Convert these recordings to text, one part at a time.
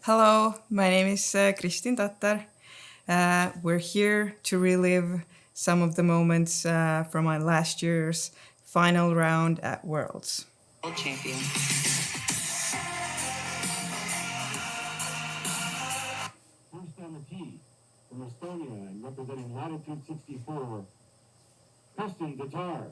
Hello, my name is Kristin Tattar. We're here to relive some of the moments from my last year's final round at Worlds. World champion. First on the tee, from Estonia and representing latitude 64, Kristin Tattar.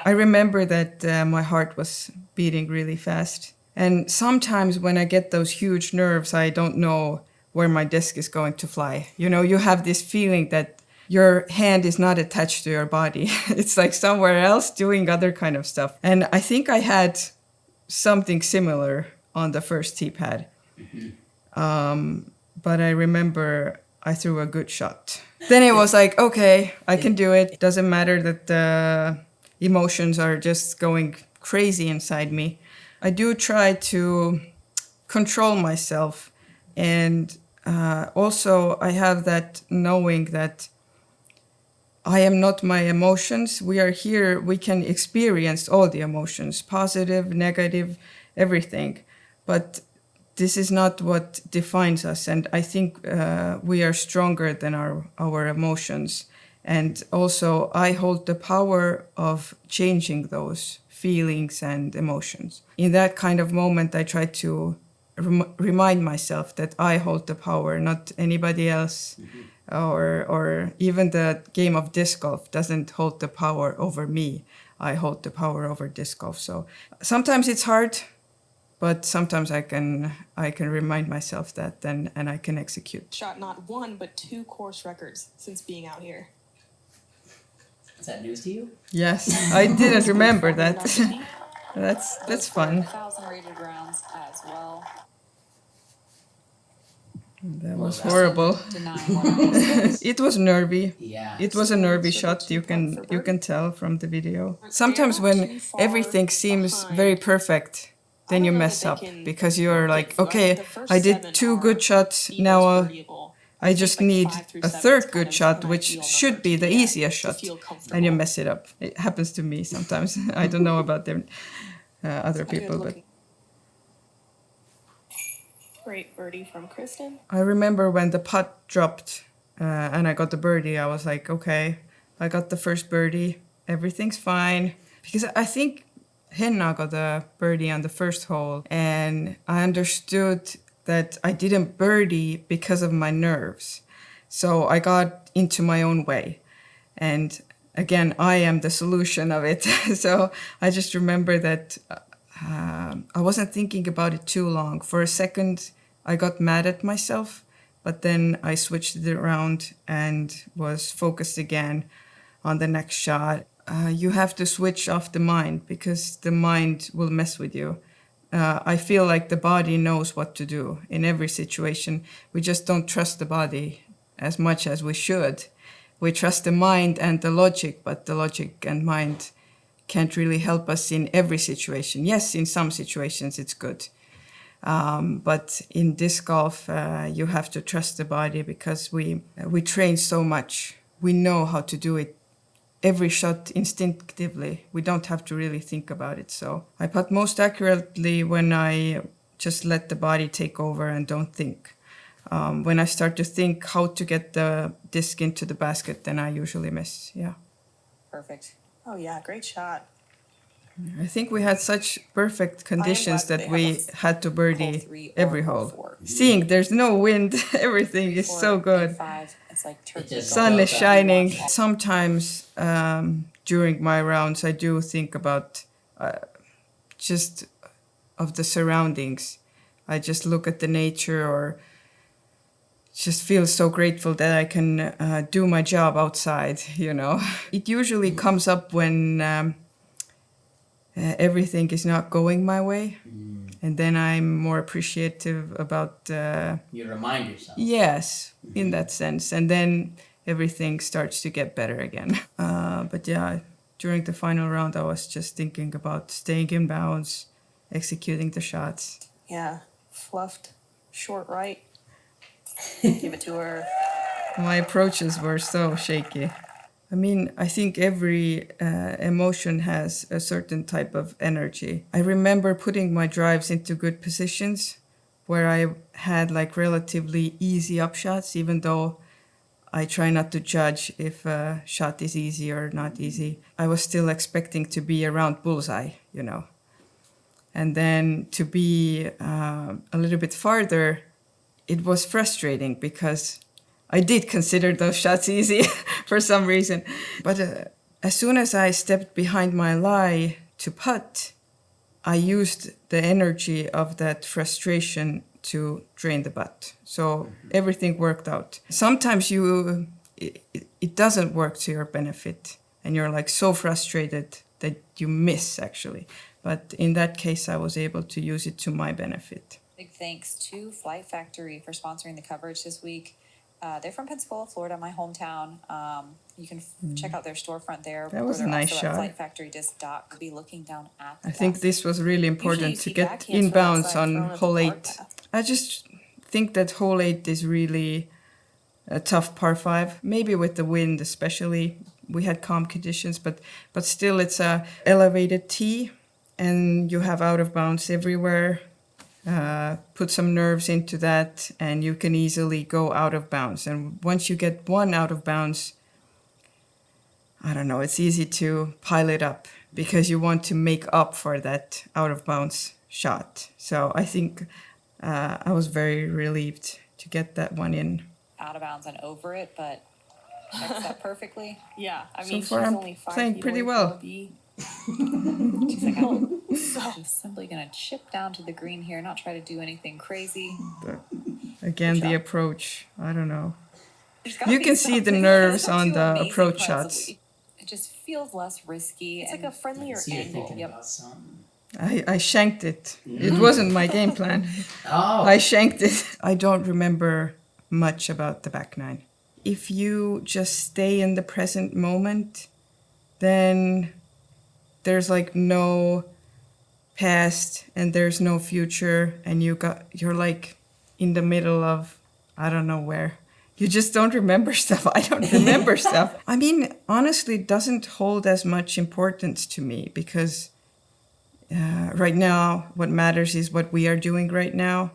I remember that my heart was beating really fast. And sometimes when I get those huge nerves, I don't know where my disc is going to fly. You know, you have this feeling that your hand is not attached to your body. It's like somewhere else doing other kind of stuff. And I think I had something similar on the first tee pad. But I remember I threw a good shot. Then it was like, okay, I can do it. It doesn't matter that the emotions are just going crazy inside me. I do try to control myself. And also I have that knowing that I am not my emotions. We are here, we can experience all the emotions, positive, negative, everything. But this is not what defines us. And I think we are stronger than our emotions. And also I hold the power of changing those feelings and emotions. In that kind of moment, I try to remind myself that I hold the power, not anybody else. Or even the game of disc golf doesn't hold the power over me. I hold the power over disc golf. So sometimes it's hard, but sometimes I can remind myself that and I can execute. Shot not one, but 2 course records since being out here. Is that news to you? Yes, I didn't remember that. That's fun. 1,000 rated rounds as well. That was horrible. It was nervy. Yeah. It was a nervy shot. You can tell from the video. Sometimes when everything seems very perfect, then you mess up because you're like, okay, I did 2 good shots. Now I just need a 3rd good shot, which should be the easiest shot, and you mess it up. It happens to me sometimes. I don't know about them, other people, but. Great birdie from Kristin. I remember when the putt dropped and I got the birdie, I was like, okay, I got the first birdie. Everything's fine. Because I think Henna got a birdie on the first hole. And I understood that I didn't birdie because of my nerves. So I got into my own way. And again, I am the solution of it. So I just remember that I wasn't thinking about it too long. For a second, I got mad at myself, but then I switched it around and was focused again on the next shot. You have to switch off the mind because the mind will mess with you. I feel like the body knows what to do in every situation. We just don't trust the body as much as we should. We trust the mind and the logic, but the logic and mind can't really help us in every situation. Yes, in some situations it's good. But in disc golf, you have to trust the body because we train so much. We know how to do it every shot instinctively. We don't have to really think about it. So I putt most accurately when I just let the body take over and don't think. When I start to think how to get the disc into the basket, then I usually miss. Yeah. Perfect. Oh yeah, great shot. I think we had such perfect conditions that we had to birdie every hole. Seeing there's no wind, everything is so good. 5, it's like turkey. Sun is shining. Sometimes during my rounds, I do think about just of the surroundings. I just look at the nature or just feel so grateful that I can do my job outside, you know. It usually comes up when everything is not going my way. And then I'm more appreciative about... You remind yourself. Yes, in that sense. And then everything starts to get better again. But yeah, during the final round, I was just thinking about staying in bounds, executing the shots. Yeah, fluffed, short right. Give it to her. My approaches were so shaky. I mean, I think every emotion has a certain type of energy. I remember putting my drives into good positions, where I had like relatively easy upshots, even though I try not to judge if a shot is easy or not easy. I was still expecting to be around bullseye, you know. And then to be a little bit farther, it was frustrating because I did consider those shots easy for some reason. But as soon as I stepped behind my lie to putt, I used the energy of that frustration to drain the butt. So everything worked out. Sometimes it doesn't work to your benefit and you're like so frustrated that you miss actually. But in that case, I was able to use it to my benefit. Big thanks to Flight Factory for sponsoring the coverage this week. They're from Pensacola, Florida, my hometown. You can check out their storefront there. That was a nice shot. FlightFactory.disc. Be looking down at the I think this was really important to get inbounds on hole 8. I just think that hole 8 is really a tough par 5, maybe with the wind especially. We had calm conditions, but still it's a elevated tee and you have out of bounds everywhere. Put some nerves into that and you can easily go out of bounds. And once you get one out of bounds, I don't know, it's easy to pile it up because you want to make up for that out of bounds shot. So I think I was very relieved to get that one in. Out of bounds and over it, but checks that perfectly. Yeah, I So mean, far she's I'm only 5 playing feet pretty away well. from the She's like, I'm just simply gonna chip down to the green here, not try to do anything crazy. Again, Good the shot. approach, I don't know. There's gotta You be can see the something. nerves Those are on two the amazing approach putts. shots. It just feels less risky. It's and like a friendlier So you're angle. thinking Yep. about something. I shanked it. It wasn't my game plan. Oh. I shanked it. I don't remember much about the back nine. If you just stay in the present moment, then there's like no past and there's no future and you're like in the middle of I don't know where. You just don't remember stuff. I don't remember stuff. I mean, honestly, it doesn't hold as much importance to me because right now what matters is what we are doing right now.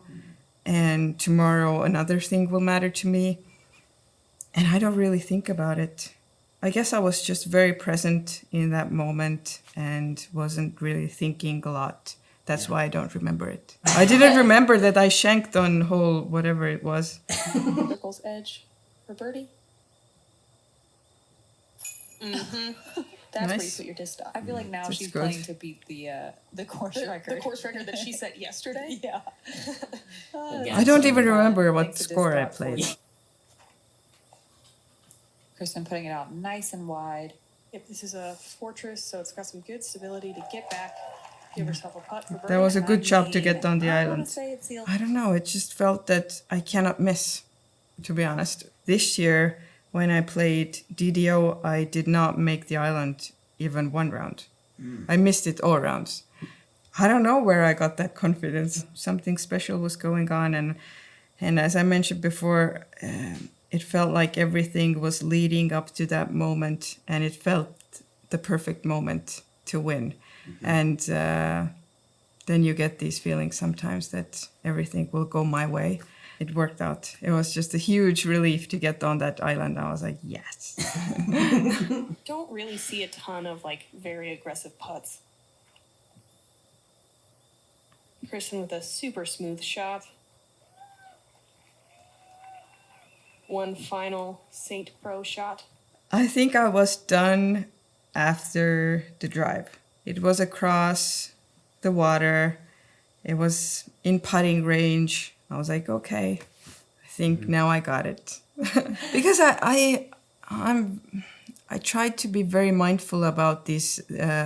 And tomorrow another thing will matter to me. And I don't really think about it. I guess I was just very present in that moment and wasn't really thinking a lot. That's why I don't remember it. I didn't remember that I shanked on hole whatever it was. circle's edge for birdie. That's where you Nice. put your disc dot. I feel like now That's she's good. playing to beat the course record. The course record that she set yesterday. Yeah. Again, I don't so- even remember what Thanks to score I disc dot played. for- Kristin putting it out nice and wide. Yep, this is a fortress, so it's got some good stability to get back, give herself a putt for birdie. That was a good job to I get on the wanna island. say it's the I don't know, it just felt that I cannot miss, to be honest. This year, when I played DDO, I did not make the island even one round. I missed it all rounds. I don't know where I got that confidence. Something special was going on, and as I mentioned before, it felt like everything was leading up to that moment, and it felt the perfect moment to win. And then you get these feelings sometimes that everything will go my way. It worked out. It was just a huge relief to get on that island. I was like, yes. Don't really see a ton of like very aggressive putts. Kristin with a super smooth shot. One final Saint Pro shot. I think I was done after the drive. It was across the water. It was in putting range. I was like, okay, I think now I got it. Because I tried to be very mindful about these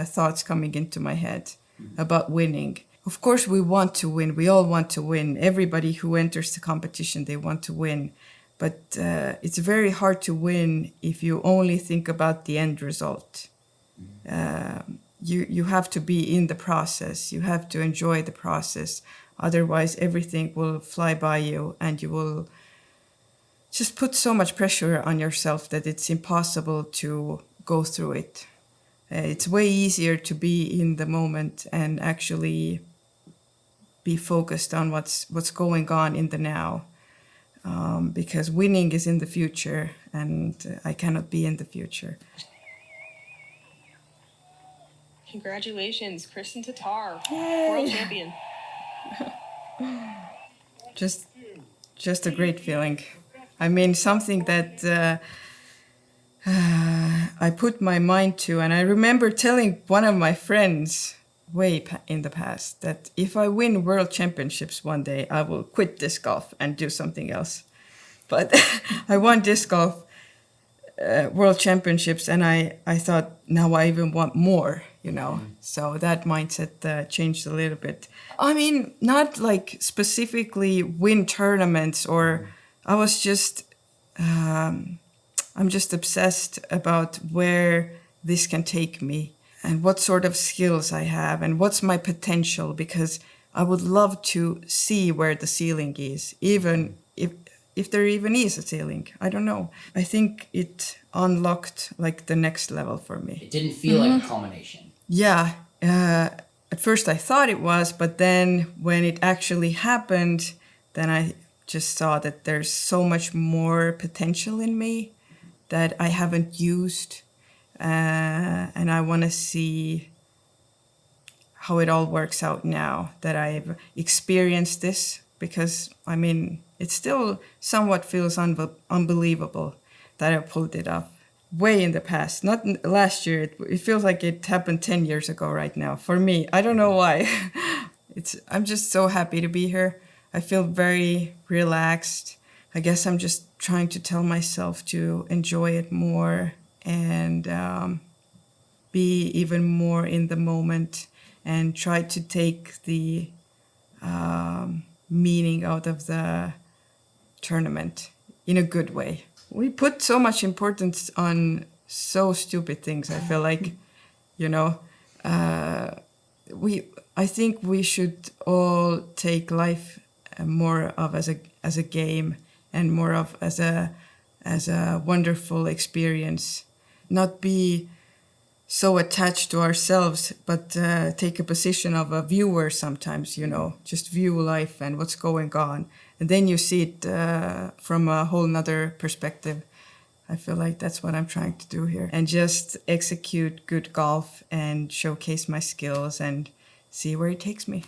thoughts coming into my head about winning. Of course, we want to win. We all want to win. Everybody who enters the competition, they want to win. But it's very hard to win if you only think about the end result. You have to be in the process. You have to enjoy the process. Otherwise, everything will fly by you and you will just put so much pressure on yourself that it's impossible to go through it. It's way easier to be in the moment and actually be focused on what's going on in the now, because winning is in the future, and I cannot be in the future. Congratulations, Kristin Tattar, Yay! world champion. Just a great feeling. I mean, something that I put my mind to, and I remember telling one of my friends in the past that if I win world championships one day, I will quit disc golf and do something else. But I won disc golf world championships, and I thought, now I even want more, you know. So that mindset changed a little bit. I mean, not like specifically win tournaments, or I was just I'm just obsessed about where this can take me and what sort of skills I have and what's my potential, because I would love to see where the ceiling is, even if there even is a ceiling. I don't know. I think it unlocked like the next level for me. It didn't feel like a culmination. Yeah. At first I thought it was, but then when it actually happened, then I just saw that there's so much more potential in me that I haven't used. And I want to see how it all works out now that I've experienced this, because I mean, it still somewhat feels unbelievable that I pulled it off way in the past, not last year. It feels like it happened 10 years ago right now for me. I don't know why. I'm just so happy to be here. I feel very relaxed. I guess I'm just trying to tell myself to enjoy it more and be even more in the moment and try to take the meaning out of the tournament in a good way. We put so much importance on so stupid things. I feel like, you know, I think we should all take life more of as a game and more of as a wonderful experience. Not be so attached to ourselves, but take a position of a viewer sometimes, you know, just view life and what's going on. And then you see it from a whole nother perspective. I feel like that's what I'm trying to do here. And just execute good golf and showcase my skills and see where it takes me.